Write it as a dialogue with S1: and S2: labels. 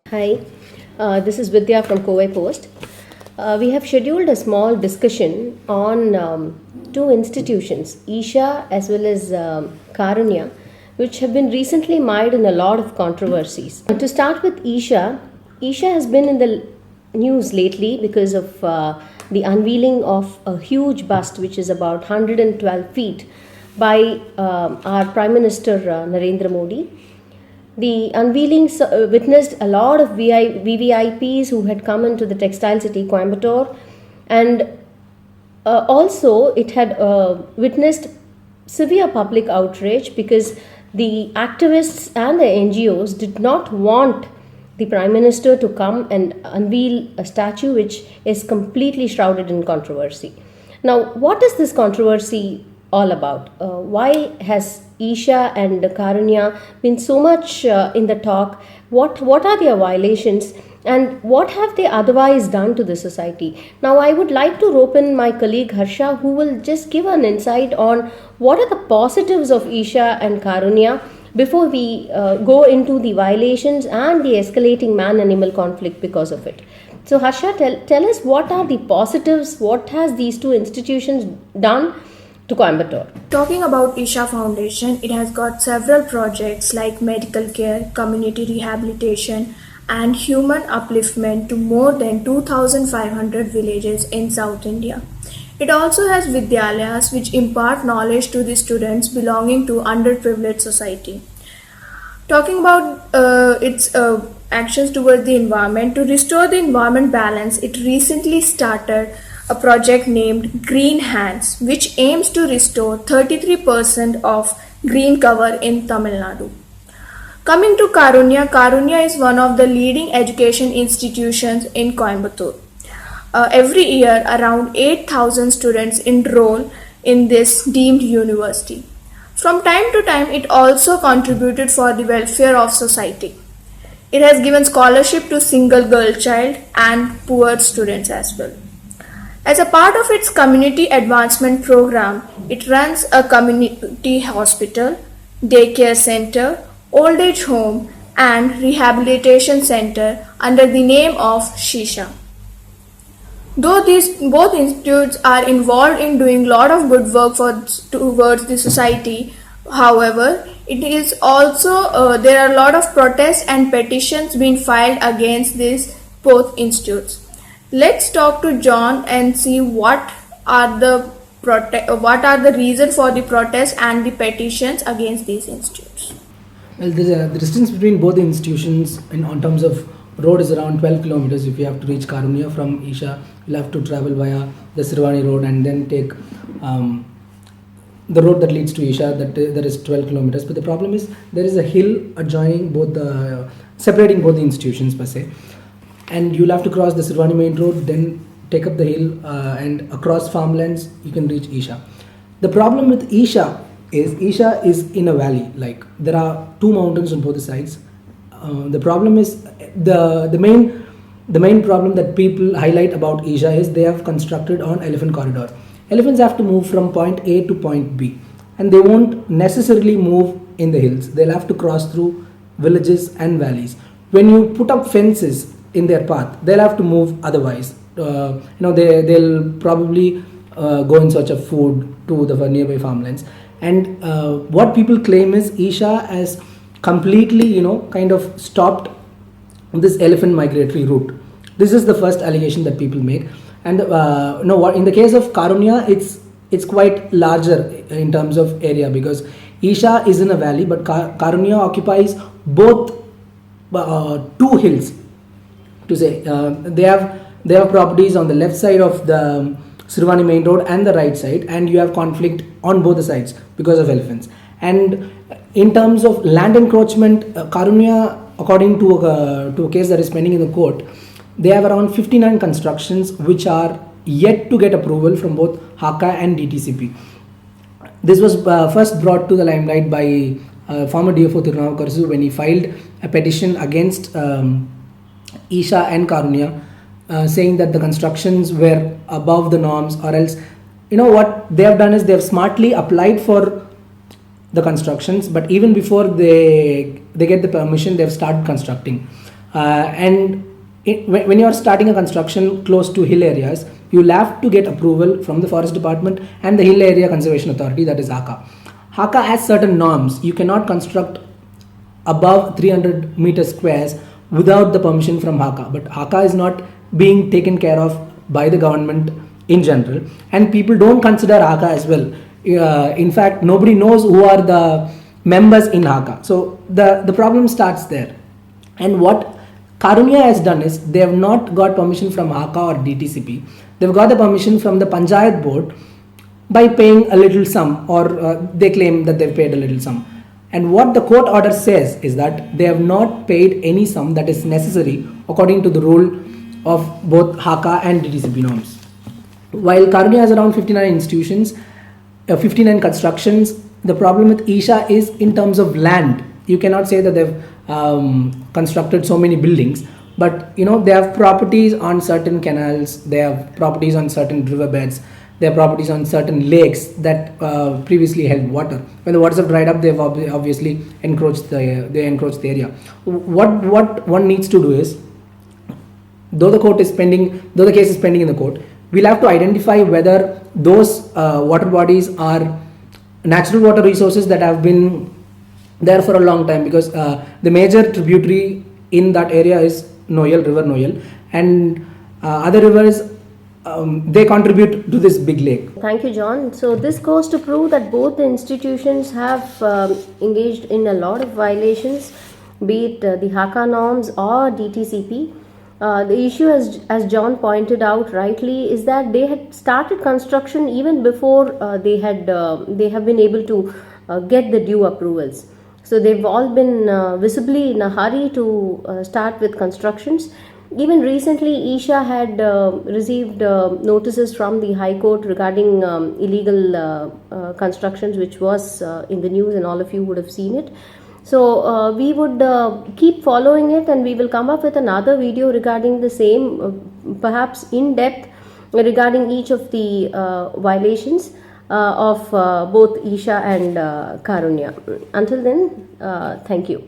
S1: Hi, this is Vidya from Kowai Post. We have scheduled a small discussion on two institutions, Isha as well as Karunya, which have been recently mired in a lot of controversies. To start with Isha, Isha has been in the news lately because of the unveiling of a huge bust, which is about 112 feet, by our Prime Minister Narendra Modi. The unveiling witnessed a lot of VVIPs who had come into the textile city Coimbatore, and also it had witnessed severe public outrage because the activists and the NGOs did not want the Prime Minister to come and unveil a statue which is completely shrouded in controversy. Now, what is this controversy all about? Why has Isha and Karunya been so much in the talk? What are their violations, and what have they otherwise done to the society? Now, I would like to rope in my colleague Harsha, who will just give an insight on what are the positives of Isha and Karunya before we go into the violations and the escalating man-animal conflict because of it. So, Harsha, tell us what are the positives, what has these two institutions done to Coimbatore?
S2: Talking about Isha Foundation, it has got several projects like medical care, community rehabilitation, and human upliftment to more than 2,500 villages in South India. It also has Vidyalayas which impart knowledge to the students belonging to underprivileged society. Talking about its actions towards the environment, to restore the environment balance, it recently started a project named Green Hands, which aims to restore 33% of green cover in Tamil Nadu. Coming to Karunya, Karunya is one of the leading education institutions in Coimbatore. Every year, around 8,000 students enroll in this deemed university. From time to time, it also contributed for the welfare of society. It has given scholarship to single girl child and poor students as well. As a part of its community advancement program, it runs a community hospital, daycare center, old age home, and rehabilitation center under the name of Shisha. Though these both institutes are involved in doing a lot of good work towards the society, however, it is also there are a lot of protests and petitions being filed against these both institutes. Let's talk to John and see what are the reason for the protests and the petitions against these institutes.
S3: Well, the distance between both the institutions on terms of road is around 12 kilometers. If you have to reach Karunya from Isha, you'll have to travel via the Sirwani road and then take the road that leads to Isha. That is 12 kilometers. But the problem is there is a hill adjoining separating both the institutions per se. And you'll have to cross the Sirwani main road, then take up the hill and across farmlands you can reach Isha. The problem with Isha is in a valley. Like there are two mountains on both the sides. The problem is the main problem that people highlight about Isha is they have constructed on elephant corridor. Elephants have to move from point A to point B, and they won't necessarily move in the hills. They'll have to cross through villages and valleys. When you put up fences in their path, they'll have to move otherwise. They'll probably go in search of food to the nearby farmlands. And what people claim is Isha has completely kind of stopped this elephant migratory route. This is the first allegation that people make. And in the case of Karunya, it's quite larger in terms of area, because Isha is in a valley, but Karunya occupies both two hills. To say they have properties on the left side of the Sirwani main road and the right side, and you have conflict on both the sides because of elephants. And in terms of land encroachment, Karunya, according to a case that is pending in the court, they have around 59 constructions which are yet to get approval from both Haka and DTCP. This was first brought to the limelight by former DFO Tirunavakarsu when he filed a petition against Isha and Karunya, saying that the constructions were above the norms, or else what they have done is they have smartly applied for the constructions, but even before they get the permission, they've started constructing. And when you are starting a construction close to hill areas, you'll have to get approval from the Forest Department and the Hill Area Conservation Authority, that is HACA. HACA has certain norms. You cannot construct above 300 meter squares without the permission from HACA. But HACA is not being taken care of by the government in general, and people don't consider HACA as well. In fact, nobody knows who are the members in HACA. So the problem starts there. And what Karunya has done is they have not got permission from HACA or DTCP. They've got the permission from the Panchayat board by paying a little sum, or they claim that they've paid a little sum. And what the court order says is that they have not paid any sum that is necessary according to the rule of both HACA and DTCP norms. While Karunya has around 59 institutions, 59 constructions, the problem with Isha is in terms of land. You cannot say that they've constructed so many buildings, but they have properties on certain canals, they have properties on certain riverbeds, they have properties on certain lakes that previously held water. When the waters have dried up, they've obviously encroached the area. What one needs to do is, though the case is pending in the court, we'll have to identify whether those water bodies are natural water resources that have been there for a long time, because the major tributary in that area is River Noyal, and other rivers they contribute to this big lake.
S1: Thank you, John. So this goes to prove that both the institutions have engaged in a lot of violations, be it the HACA norms or DTCP. The issue, as John pointed out rightly, is that they had started construction even before they have been able to get the due approvals. So they've all been visibly in a hurry to start with constructions. Even recently, Isha had received notices from the High Court regarding illegal constructions, which was in the news, and all of you would have seen it. So we would keep following it, and we will come up with another video regarding the same, perhaps in depth, regarding each of the violations of both Isha and Karunya. Until then, thank you.